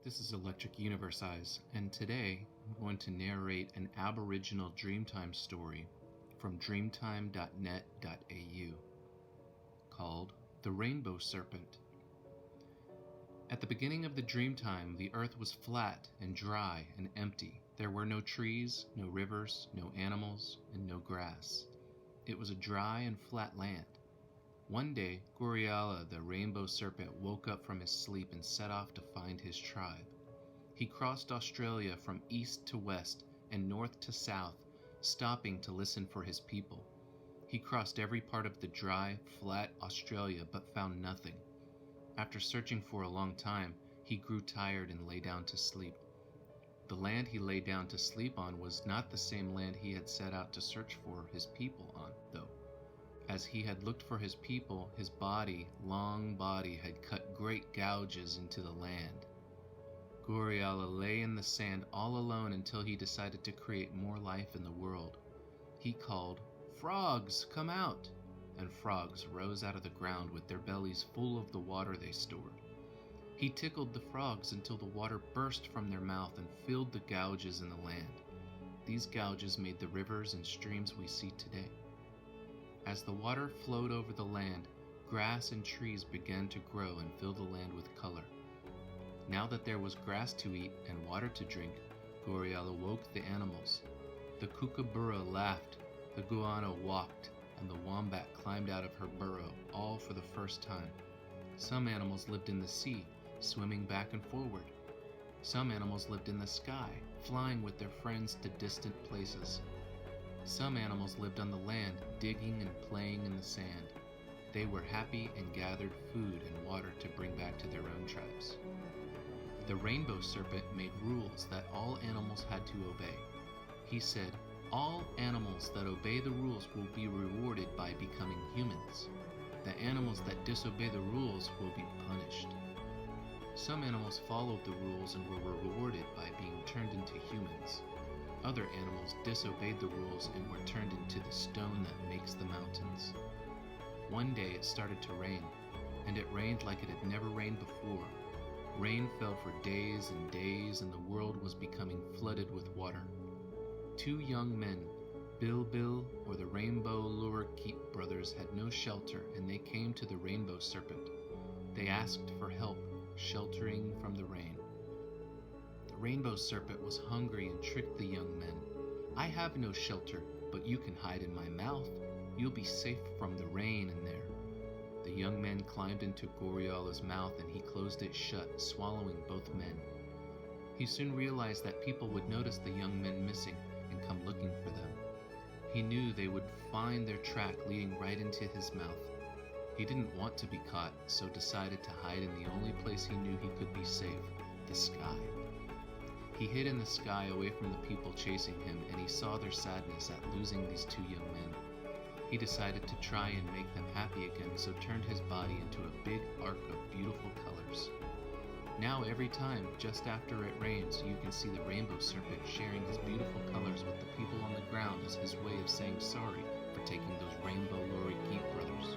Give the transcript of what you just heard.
This is Electric Universe Eyes, and today I'm going to narrate an Aboriginal Dreamtime story from dreamtime.net.au called The Rainbow Serpent. At the beginning of the Dreamtime, the earth was flat and dry and empty. There were no trees, no rivers, no animals, and no grass. It was a dry and flat land. One day, Goriala, the rainbow serpent, woke up from his sleep and set off to find his tribe. He crossed Australia from east to west and north to south, stopping to listen for his people. He crossed every part of the dry, flat Australia but found nothing. After searching for a long time, he grew tired and lay down to sleep. The land he lay down to sleep on was not the same land he had set out to search for his people on, though. As he had looked for his people, his long body had cut great gouges into the land. Goriala lay in the sand all alone until he decided to create more life in the world. He called, "Frogs, come out!" And frogs rose out of the ground with their bellies full of the water they stored. He tickled the frogs until the water burst from their mouth and filled the gouges in the land. These gouges made the rivers and streams we see today. As the water flowed over the land, grass and trees began to grow and fill the land with color. Now that there was grass to eat and water to drink, Goriala woke the animals. The kookaburra laughed, the guano walked, and the wombat climbed out of her burrow, all for the first time. Some animals lived in the sea, swimming back and forward. Some animals lived in the sky, flying with their friends to distant places. Some animals lived on the land, digging and playing in the sand. They were happy and gathered food and water to bring back to their own tribes. The rainbow serpent made rules that all animals had to obey. He said, "All animals that obey the rules will be rewarded by becoming humans. The animals that disobey the rules will be punished." Some animals followed the rules and were rewarded by being turned into humans. Other animals disobeyed the rules and were turned into the stone that makes the mountains. One day it started to rain, and it rained like it had never rained before. Rain fell for days and days, and the world was becoming flooded with water. Two young men, Bill or the Rainbow Lure-Keep brothers, had no shelter, and they came to the rainbow serpent. They asked for help, sheltering from the rain. The rainbow serpent was hungry and tricked the young men. "I have no shelter, but you can hide in my mouth. You'll be safe from the rain in there." The young men climbed into Goriala's mouth and he closed it shut, swallowing both men. He soon realized that people would notice the young men missing and come looking for them. He knew they would find their track leading right into his mouth. He didn't want to be caught, so decided to hide in the only place he knew he could be safe, the sky. He hid in the sky away from the people chasing him, and he saw their sadness at losing these two young men. He decided to try and make them happy again, so turned his body into a big arc of beautiful colors. Now every time, just after it rains, you can see the rainbow serpent sharing his beautiful colors with the people on the ground as his way of saying sorry for taking those rainbow Lure-Keep brothers.